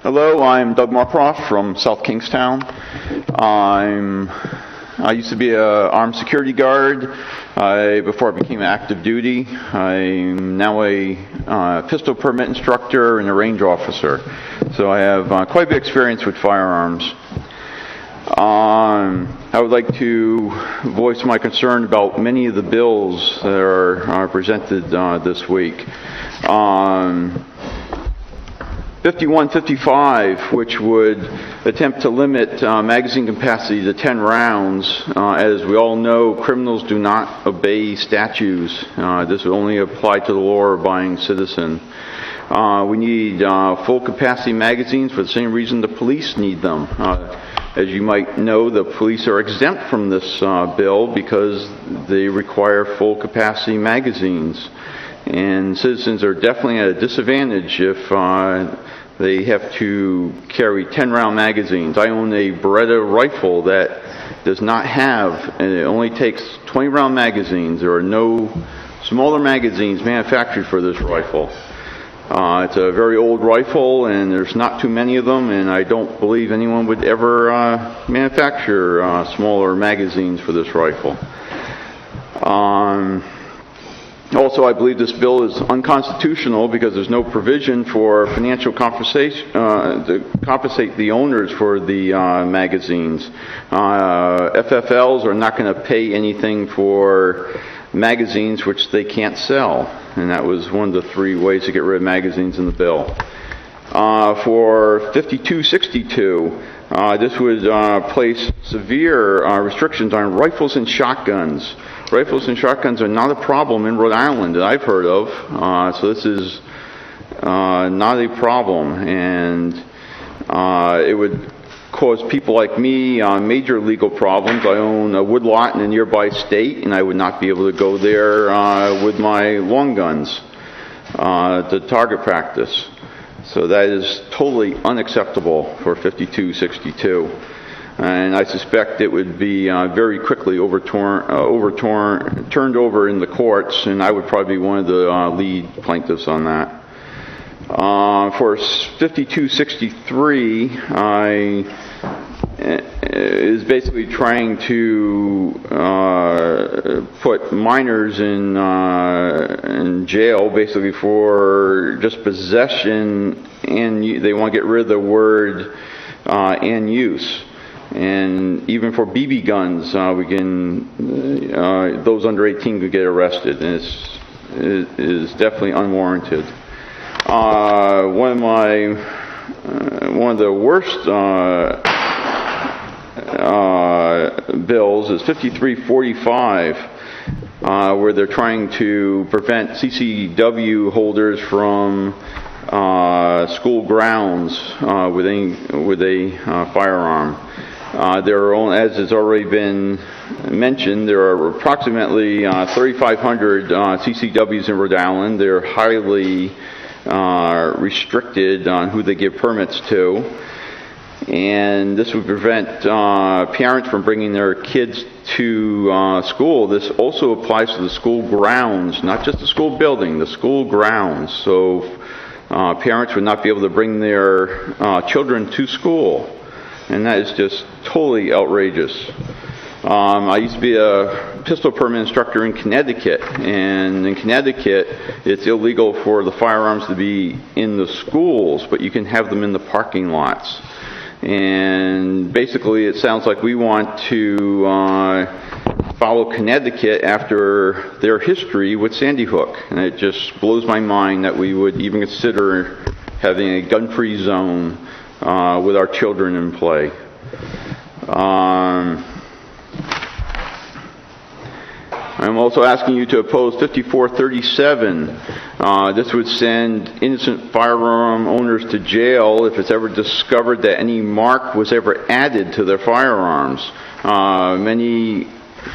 Hello, I'm Doug Marproff from South Kingstown. I used to be an armed security guard before I became active duty. I'm now a pistol permit instructor and a range officer. So I have quite a bit of experience with firearms. I would like to voice my concern about many of the bills that are presented this week. 5155, which would attempt to limit magazine capacity to 10 rounds. As we all know, criminals do not obey statutes. This would only apply to the law-abiding citizen. We need full capacity magazines for the same reason the police need them. As you might know, the police are exempt from this bill because they require full capacity magazines. And citizens are definitely at a disadvantage if they have to carry 10-round magazines. I own a Beretta rifle that does not have, and it only takes 20-round magazines. There are no smaller magazines manufactured for this rifle. It's a very old rifle, and there's not too many of them, and I don't believe anyone would ever manufacture smaller magazines for this rifle. Also, I believe this bill is unconstitutional because there's no provision for financial compensation to compensate the owners for the magazines. FFLs are not going to pay anything for magazines which they can't sell, and that was one of the three ways to get rid of magazines in the bill. For 5262, this would place severe restrictions on rifles and shotguns. Rifles and shotguns are not a problem in Rhode Island that I've heard of, so this is not a problem, and it would cause people like me major legal problems. I own a woodlot in a nearby state, and I would not be able to go there with my long guns to target practice. So that is totally unacceptable for 5262. And I suspect it would be very quickly turned over in the courts, and I would probably be one of the lead plaintiffs on that. For 5263, is basically trying to put minors in jail, basically for just possession, and they want to get rid of the word and use. And even for BB guns, we can those under 18 could get arrested, and it is definitely unwarranted. One of the worst bills is 5345, where they're trying to prevent CCW holders from school grounds with a firearm. There are, as has already been mentioned, there are approximately 3,500 CCWs in Rhode Island. They're highly restricted on who they give permits to, and this would prevent parents from bringing their kids to school. This also applies to the school grounds, not just the school building, the school grounds. So parents would not be able to bring their children to school. And that is just totally outrageous. I used to be a pistol permit instructor in Connecticut, and in Connecticut it's illegal for the firearms to be in the schools, but you can have them in the parking lots. And basically it sounds like we want to follow Connecticut after their history with Sandy Hook, and it just blows my mind that we would even consider having a gun-free zone with our children in play. I'm also asking you to oppose 5437. This would send innocent firearm owners to jail if it's ever discovered that any mark was ever added to their firearms. Many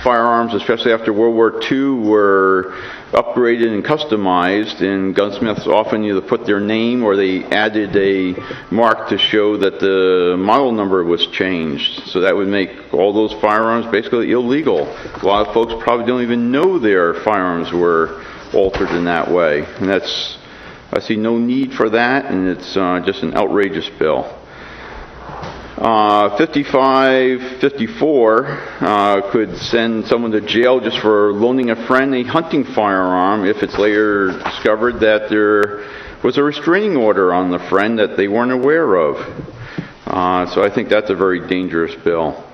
firearms, especially after World War II, were upgraded and customized, and gunsmiths often either put their name or they added a mark to show that the model number was changed. So that would make all those firearms basically illegal. A lot of folks probably don't even know their firearms were altered in that way, and that's I see no need for that, and it's just an outrageous bill. 5554 could send someone to jail just for loaning a friend a hunting firearm if it's later discovered that there was a restraining order on the friend that they weren't aware of. So I think that's a very dangerous bill.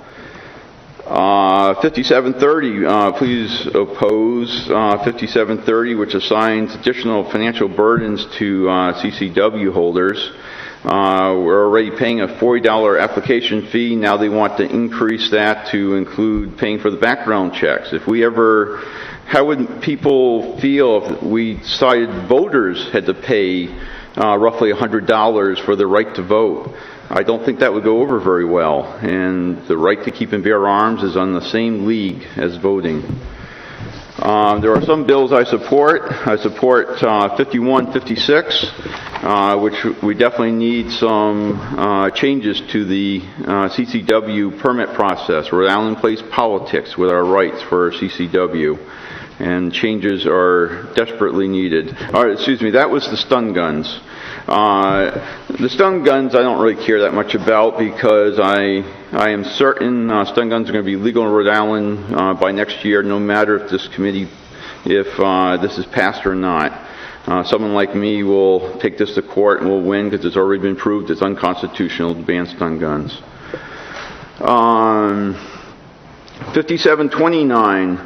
5730, please oppose 5730, which assigns additional financial burdens to CCW holders. We're already paying a $40 application fee. Now they want to increase that to include paying for the background checks. How would people feel if we decided voters had to pay roughly $100 for the right to vote? I don't think that would go over very well, and the right to keep and bear arms is on the same league as voting. There are some bills I support. I support 5156, which we definitely need some changes to the CCW permit process. Rhode Island plays politics with our rights for CCW, and changes are desperately needed. That was the stun guns. The stun guns I don't really care that much about because I am certain stun guns are going to be legal in Rhode Island by next year, no matter if this is passed or not. Someone like me will take this to court and will win because it's already been proved it's unconstitutional to ban stun guns. 5729,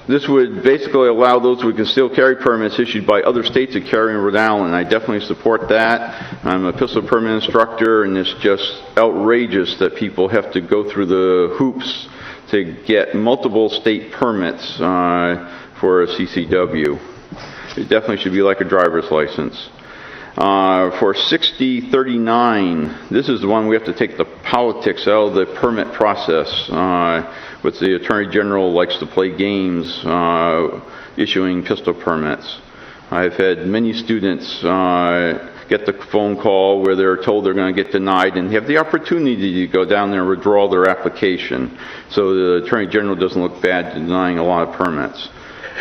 this would basically allow those with concealed carry permits issued by other states to carry in Rhode Island. I definitely support that. I'm a pistol permit instructor, and it's just outrageous that people have to go through the hoops to get multiple state permits for a CCW. It definitely should be like a driver's license. For 6039, this is the one we have to take the politics out of the permit process. With the Attorney General likes to play games issuing pistol permits. I've had many students get the phone call where they're told they're going to get denied and have the opportunity to go down there and withdraw their application. So the Attorney General doesn't look bad denying a lot of permits.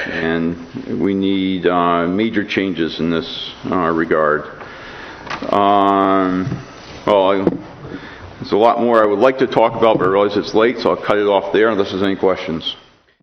And we need major changes in this regard. There's a lot more I would like to talk about, but I realize it's late, so I'll cut it off there unless there's any questions.